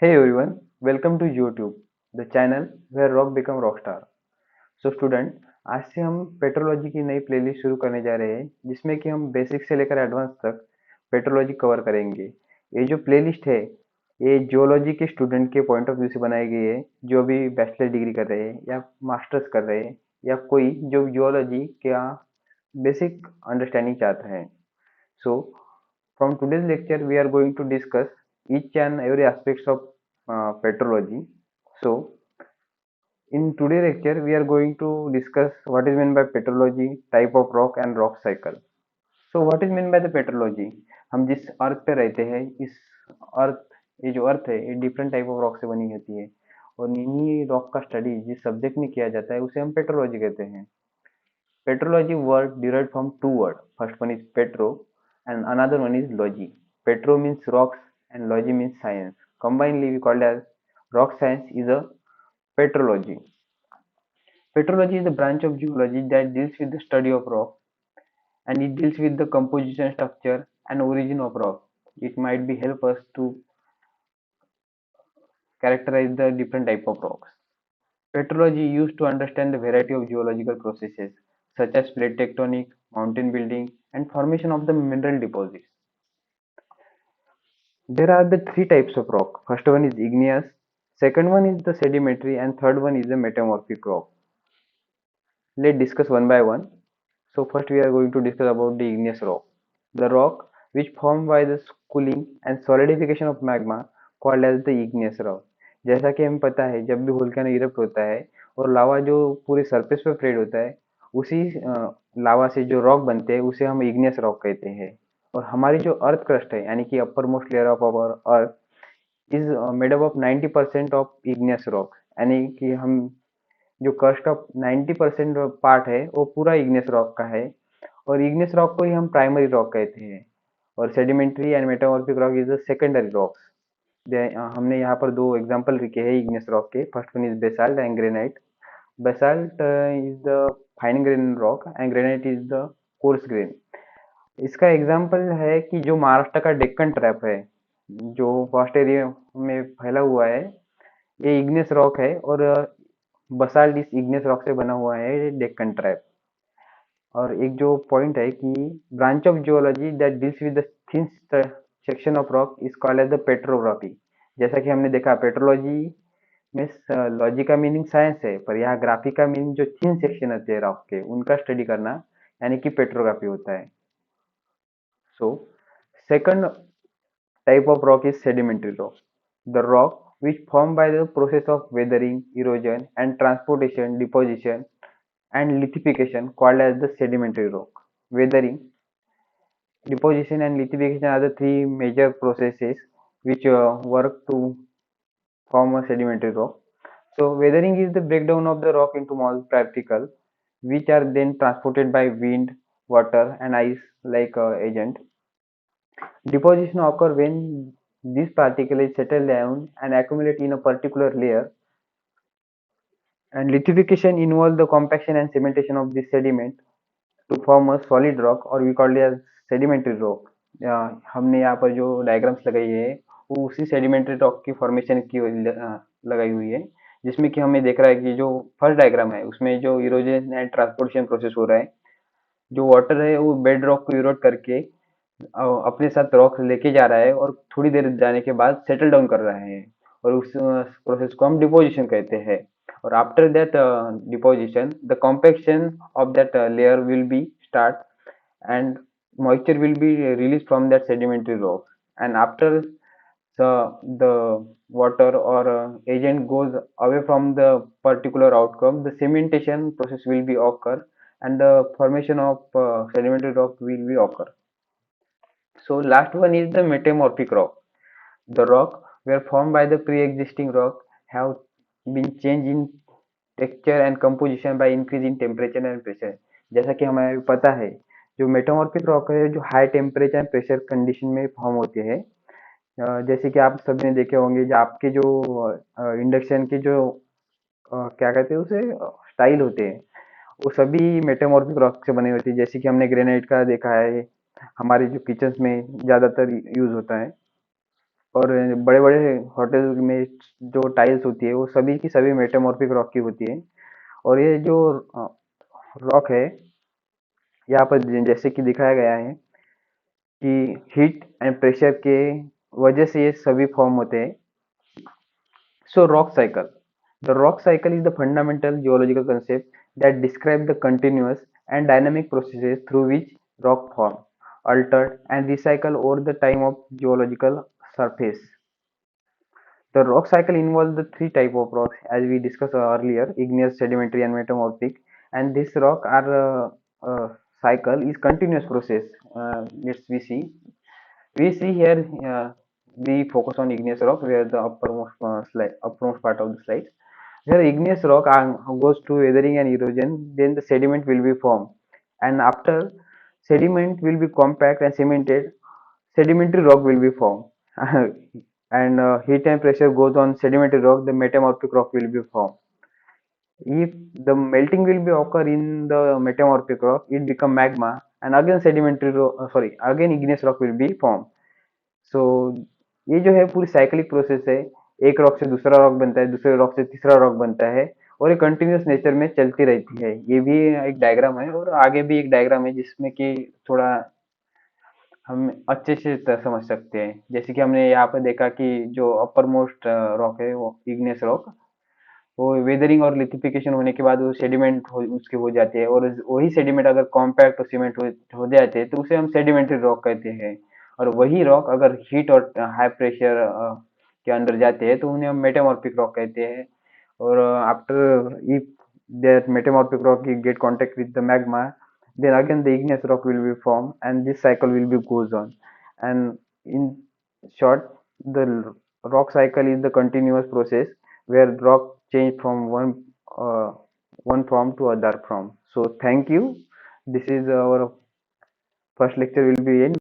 Hey everyone, welcome to YouTube, the channel where rock become rockstar. So student, आज से हम petrology की नई प्लेलिस्ट शुरू करने जा रहे हैं जिसमें कि हम बेसिक से लेकर एडवांस तक पेट्रोलॉजी कवर करेंगे। ये जो प्लेलिस्ट है ये जियोलॉजी के स्टूडेंट के पॉइंट ऑफ व्यू से बनाई गई है जो भी बैचलर डिग्री कर रहे हैं या मास्टर्स कर रहे हैं या कोई जो जियोलॉजी का बेसिक अंडरस्टैंडिंग चाहता है। So, from today's lecture, we are going to discuss each and every aspects of petrology. So, in today's lecture, we are going to discuss what is meant by petrology, type of rock and rock cycle. So, what is meant by the petrology? हम जिस अर्थ पे रहते हैं इस अर्थ ये जो अर्थ है ये डिफरेंट टाइप ऑफ रॉक से बनी होती है और इन्हीं रॉक का स्टडी जिस सब्जेक्ट में किया जाता है उसे हम पेट्रोलॉजी कहते हैं। Petrology word derived from two words. First one is petro and another one is logy. Petro means rocks and logy means science. Combinedly we call it as rock science is a petrology. Petrology is the branch of geology that deals with the study of rock and it deals with the composition, structure and origin of rock. It might be help us to characterize the different type of rocks. Petrology used to understand the variety of geological processes such as plate tectonic, mountain building, and formation of the mineral deposits. There are the three types of rock. First one is igneous, second one is the sedimentary, and third one is the metamorphic rock. Let's discuss one by one. So first we are going to discuss about the igneous rock. The rock which formed by the cooling and solidification of magma called as the igneous rock. जैसा कि हमें पता है जब भी volcano erupt होता है और लावा जो पूरे सरफेस पे स्प्रेड होता है उसी लावा से जो रॉक बनते हैं उसे हम इग्नियस रॉक कहते हैं। और हमारी जो अर्थ क्रस्ट है यानी कि upper most layer of our earth is made up of 90% of igneous rock, यानी कि हम जो क्रस्ट का 90% पार्ट है वो पूरा इग्नियस रॉक का है और इग्नियस रॉक को ही हम प्राइमरी रॉक कहते हैं और sedimentary and metamorphic rock is the secondary rocks. हमने यहाँ पर दो एग्जांपल लिखे हैं इग्नियस रॉक के। First one is basalt and granite. Basalt is the fine grain rock and granite is the coarse grain. इसका एग्जाम्पल है कि जो महाराष्ट्र का डेक्कन ट्रैप है जो वास्ट एरिया में फैला हुआ है ये इग्नियस रॉक है और बसाल्ट इस इग्नियस रॉक से बना हुआ है डेक्कन ट्रैप। और एक जो पॉइंट है कि branch of geology that deals with the thin section of rock is called as the petrography. जैसा कि हमने देखा पेट्रोलॉजी में लॉजी का मीनिंग साइंस है पर यहाँ ग्राफी का मीनिंग जो थिन सेक्शन होते हैं रॉक के उनका स्टडी करना यानी कि पेट्रोग्राफी होता है। So second type of rock is sedimentary rock. The rock which formed by the process of weathering, erosion and transportation, deposition and lithification called as the sedimentary rock. Weathering, deposition and lithification are the three major processes which work to form a sedimentary rock. So weathering is the breakdown of the rock into small particles which are then transported by wind, water and ice like agent. Deposition occur when these particles settle down and accumulate in a particular layer, and lithification involves the compaction and cementation of this sediment to form a solid rock or we call it as sedimentary rock. हमने यहाँ पर जो diagrams लगाई है वो उसी sedimentary rock की formation की लगाई हुई है जिसमें कि हमें देख रहा है कि जो फर्स्ट डायग्राम है उसमें जो इरोजन एंड ट्रांसपोर्टेशन प्रोसेस हो रहा है, जो वाटर है वो बेड रॉक को इरोड करके अपने साथ रॉक लेके जा रहा है और थोड़ी देर जाने के बाद सेटल डाउन कर रहा है और उस प्रोसेस को हम डिपोजिशन कहते हैं। और after that deposition the compaction of that layer will be start and moisture will be released from that sedimentary rock, and after the water or agent goes away from the particular outcome the cementation process will be occur and the formation of sedimentary rock will be occur. So last one is the metamorphic rock. The rock were formed by the pre-existing rock have been changed in texture and composition by increase in temperature and pressure. जैसा कि हमें पता है जो metamorphic rock है जो high temperature and pressure condition में form होते हैं। जैसे कि आप सबने देखे होंगे जो आपके जो इंडक्शन के जो क्या कहते हैं उसे स्टाइल होते हैं वो सभी मेटामॉर्फिक रॉक से बने होते हैं। जैसे कि हमने ग्रेनाइट का देखा है हमारे जो किचन में ज्यादातर यूज होता है। और बड़े बड़े होटल में जो टाइल्स होती है वो सभी की सभी मेटामॉर्फिक रॉक की होती है। और ये जो रॉक है यहाँ पर जैसे कि दिखाया गया है कि हीट एंड प्रेशर के वजह से ये सभी फॉर्म होते हैं। So rock cycle. The rock cycle is the fundamental geological concept that describes the continuous and dynamic processes through which rock form, altered and recycle over the time of geological surface. The rock cycle involves the three type of rocks as we discussed earlier: igneous, sedimentary, and metamorphic. And this rock are cycle is continuous process. Let's we see here we focus on igneous rock where the uppermost part of the slide. Where igneous rock goes to weathering and erosion, then the sediment will be formed, and after sediment will be compact and cemented, sedimentary rock will be formed. And heat and pressure goes on sedimentary rock, the metamorphic rock will be formed. If the melting will be occur in the metamorphic rock, it become magma, and again sedimentary rock, sorry, again igneous rock will be formed. सो ये जो है पूरी cyclic process है। एक rock से दूसरा rock बनता है, दूसरे रॉक से तीसरा रॉक बनता है, और ये कंटिन्यूअस नेचर में चलती रहती है। ये भी एक डायग्राम है और आगे भी एक डायग्राम है जिसमें कि थोड़ा हम अच्छे से समझ सकते हैं। जैसे कि हमने यहाँ पे देखा कि जो अपर मोस्ट रॉक है वो इग्नियस रॉक, वो वेदरिंग और लिथिफिकेशन होने के बाद वो सेडिमेंट उसके हो जाते हैं, और वही सेडिमेंट अगर कॉम्पैक्ट और सीमेंट हो जाते हैं तो उसे हम सेडिमेंट्री रॉक कहते हैं। और वही रॉक अगर हीट और हाई प्रेशर के अंदर जाते हैं तो उन्हें हम मेटामॉर्फिक रॉक कहते हैं। और after if that metamorphic rock get contact with the magma, then again the igneous rock will be formed and this cycle will be goes on. And in short, the rock cycle is the continuous process where rock change from uh, one form to other form. So thank you. This is our first lecture will be in.